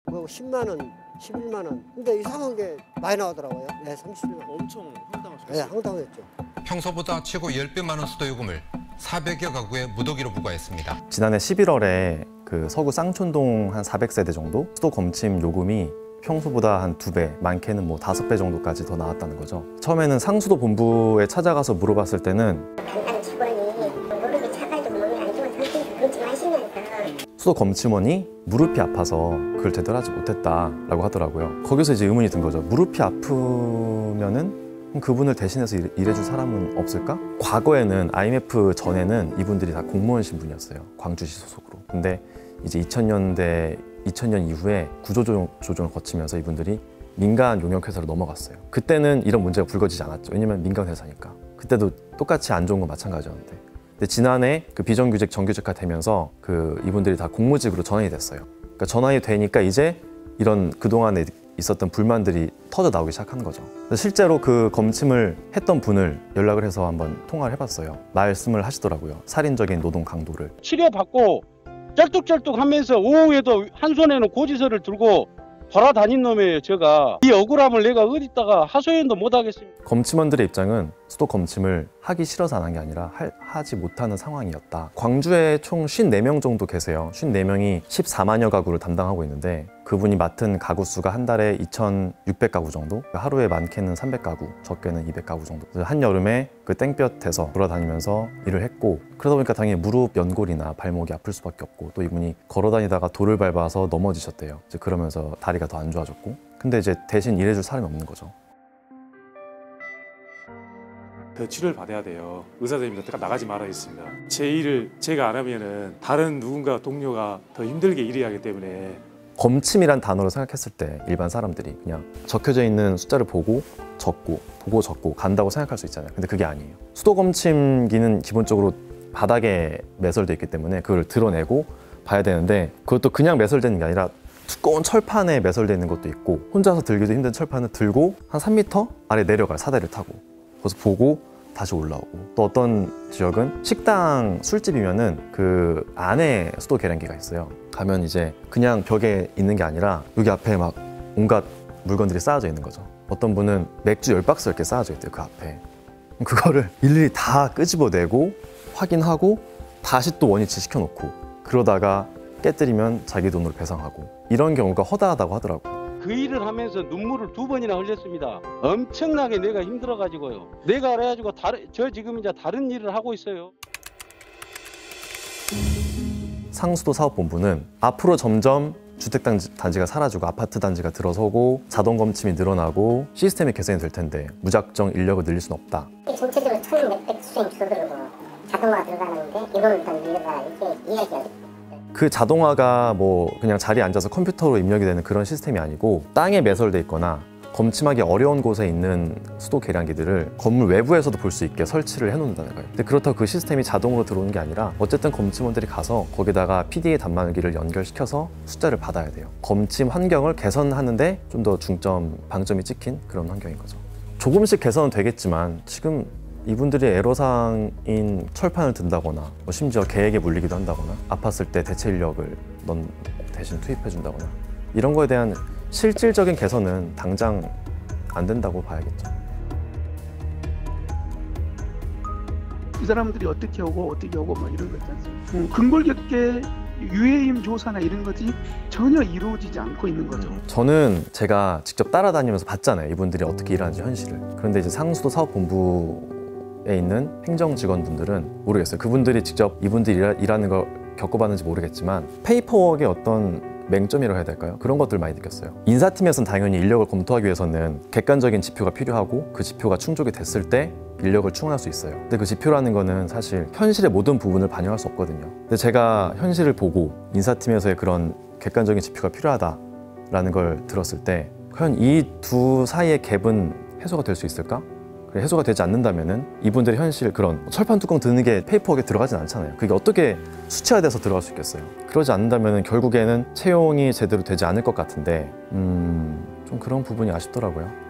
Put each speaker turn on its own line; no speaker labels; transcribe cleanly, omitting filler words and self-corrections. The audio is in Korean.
그거 10만 원, 11만 원. 근데 이상한 게 많이 나오더라고요. 네, 30만 원.
엄청 황당하셨어요.
네, 황당했죠.
평소보다 최고 10배 많은 수도 요금을 400여 가구에 무더기로 부과했습니다.
지난해 11월에 그 서구 쌍촌동 한 400세대 정도 수도 검침 요금이 평소보다 한 2배, 많게는 뭐 5배 정도까지 더 나왔다는 거죠. 처음에는 상수도 본부에 찾아가서 물어봤을 때는
담당 직원이 무릎이 차가지고 몸이 안 좋은 상태에서 검침하시면서
수도 검침원이 무릎이 아파서 그걸 제대로 하지 못했다라고 하더라고요. 거기서 이제 의문이 든 거죠. 무릎이 아프면은 그분을 대신해서 일해줄 사람은 없을까? 과거에는 IMF 전에는 이분들이 다 공무원 신분이었어요. 광주시 소속으로. 근데 이제 2000년 이후에 구조조정을 거치면서 이분들이 민간 용역회사로 넘어갔어요. 그때는 이런 문제가 불거지지 않았죠. 왜냐면 민간 회사니까. 그때도 똑같이 안 좋은 건 마찬가지였는데. 근데 지난해 그 비정규직 정규직화 되면서 그 이분들이 다 공무직으로 전환이 됐어요. 그러니까 전환이 되니까 이제 이런 그동안에 있었던 불만들이 터져 나오기 시작한 거죠. 실제로 그 검침을 했던 분을 연락을 해서 한번 통화를 해봤어요. 말씀을 하시더라고요. 살인적인 노동 강도를.
치료받고 쩔뚝쩔뚝하면서 오후에도 한 손에는 고지서를 들고 돌아다닌 놈이에요. 제가 이 억울함을 내가 어디다가 하소연도 못 하겠습니다.
검침원들의 입장은 수도 검침을 하기 싫어서 안 한 게 아니라 하지 못하는 상황이었다. 광주에 총 54명 정도 계세요. 54명이 14만여 가구를 담당하고 있는데 그분이 맡은 가구 수가 한 달에 2,600가구 정도, 하루에 많게는 300가구, 적게는 200가구 정도. 한여름에 그 땡볕에서 돌아다니면서 일을 했고, 그러다 보니까 당연히 무릎 연골이나 발목이 아플 수밖에 없고, 또 이분이 걸어다니다가 돌을 밟아서 넘어지셨대요. 이제 그러면서 다리가 더 안 좋아졌고, 근데 이제 대신 일해줄 사람이 없는 거죠.
더 치료를 받아야 돼요. 의사 선생님한테 나가지 말아야 했습니다. 제 일을 제가 안 하면은 다른 누군가 동료가 더 힘들게 일해야 하기 때문에.
검침이란 단어로 생각했을 때 일반 사람들이 그냥 적혀져 있는 숫자를 보고 적고 간다고 생각할 수 있잖아요. 근데 그게 아니에요. 수도 검침기는 기본적으로 바닥에 매설되어 있기 때문에 그걸 드러내고 봐야 되는데, 그것도 그냥 매설되는 게 아니라 두꺼운 철판에 매설되어 있는 것도 있고, 혼자서 들기도 힘든 철판을 들고 한 3m 아래 내려가요. 사다리를 타고. 그래서 보고 다시 올라오고. 또 어떤 지역은 식당, 술집이면은 그 안에 수도 계량기가 있어요. 가면 이제 그냥 벽에 있는 게 아니라 여기 앞에 막 온갖 물건들이 쌓여져 있는 거죠. 어떤 분은 맥주 10박스 이렇게 쌓여져 있대요, 그 앞에. 그거를 일일이 다 끄집어내고 확인하고 다시 또 원위치 시켜놓고, 그러다가 깨뜨리면 자기 돈으로 배상하고, 이런 경우가 허다하다고 하더라고요.
그 일을 하면서 눈물을 2번이나 흘렸습니다. 엄청나게 내가 힘들어가지고요. 내가 그래가지고 저 지금 이제 다른 일을 하고 있어요.
상수도 사업본부는 앞으로 점점 주택단지가 사라지고 아파트 단지가 들어서고 자동 검침이 늘어나고 시스템이 개선이 될 텐데 무작정 인력을 늘릴 수는 없다.
전체적으로 1,600 수준이 줄어들고 자동화가 들어가는데 이걸 일단 늘려라 이렇게 이야기하죠.
그 자동화가 뭐 그냥 자리에 앉아서 컴퓨터로 입력이 되는 그런 시스템이 아니고, 땅에 매설돼 있거나 검침하기 어려운 곳에 있는 수도 계량기들을 건물 외부에서도 볼 수 있게 설치를 해놓는다는 거예요. 근데 그렇다고 그 시스템이 자동으로 들어오는 게 아니라 어쨌든 검침원들이 가서 거기다가 PDA 단말기를 연결시켜서 숫자를 받아야 돼요. 검침 환경을 개선하는데 좀 더 방점이 찍힌 그런 환경인 거죠. 조금씩 개선은 되겠지만 지금 이분들이 애로사항인 철판을 든다거나 뭐 심지어 계획에 물리기도 한다거나 아팠을 때 대체 인력을 넌 대신 투입해 준다거나 이런 거에 대한 실질적인 개선은 당장 안 된다고 봐야겠죠.
이 사람들이 어떻게 오고 뭐 이런 거 있지 않습니까? 근골 격계 유해임 조사나 이런 것이 전혀 이루어지지 않고 있는 거죠.
저는 제가 직접 따라다니면서 봤잖아요. 이분들이 어떻게 일하는지 현실을. 그런데 이제 상수도 사업본부에 있는 행정 직원분들은 모르겠어요. 그분들이 직접 이분들이 일하는 걸 겪어봤는지 모르겠지만 페이퍼워크의 어떤 맹점이라고 해야 될까요? 그런 것들 많이 느꼈어요. 인사팀에서는 당연히 인력을 검토하기 위해서는 객관적인 지표가 필요하고 그 지표가 충족이 됐을 때 인력을 충원할 수 있어요. 근데 그 지표라는 거는 사실 현실의 모든 부분을 반영할 수 없거든요. 근데 제가 현실을 보고 인사팀에서의 그런 객관적인 지표가 필요하다라는 걸 들었을 때 과연 이 두 사이의 갭은 해소가 될 수 있을까? 해소가 되지 않는다면은 이분들의 현실, 그런 철판 뚜껑 드는 게 페이퍼워크에 들어가진 않잖아요. 그게 어떻게 수치화돼서 들어갈 수 있겠어요? 그러지 않는다면은 결국에는 채용이 제대로 되지 않을 것 같은데 좀 그런 부분이 아쉽더라고요.